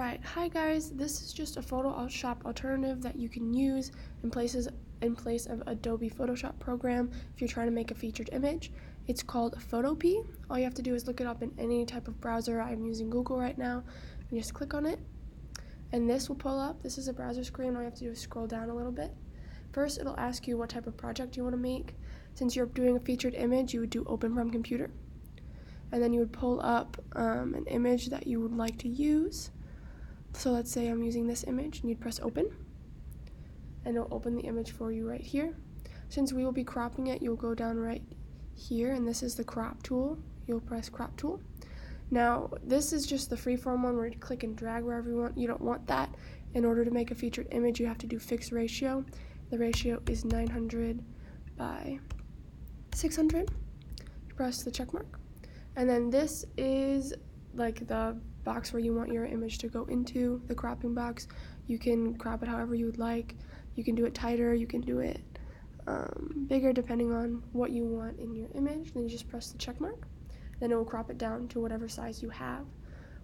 Alright, hi guys, this is just a Photoshop alternative that you can use in place of Adobe Photoshop program if you're trying to make a featured image. It's called Photopea. All you have to do is look it up in any type of browser. I'm using Google right now, and just click on it, and this will pull up. This is a browser screen. All you have to do is scroll down a little bit. First, it'll ask you what type of project you want to make. Since you're doing a featured image, you would do Open from Computer, and then you would pull up an image that you would like to use. So let's say I'm using this image, and you'd press open, and it'll open the image for you right here. Since we will be cropping it, you'll go down right here, and this is the crop tool. You'll press crop tool. Now, this is just the freeform one where you click and drag wherever you want. You don't want that. In order to make a featured image, you have to do fixed ratio. The ratio is 900 by 600. You press the check mark. And then this is like the box where you want your image to go into, the cropping box. You can crop it however you would like. You can do it tighter, you can do it bigger, depending on what you want in your image. Then you just press the check mark. Then it will crop it down to whatever size you have.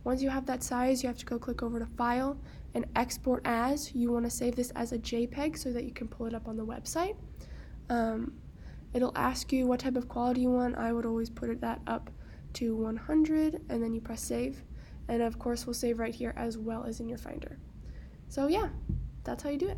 Once you have that size, you have to go click over to File and Export As. You want to save this as a JPEG so that you can pull it up on the website. It'll ask you what type of quality you want. I would always put that up to 100, and then you press save, and of course we'll save right here as well as in your Finder. So yeah, that's how you do it.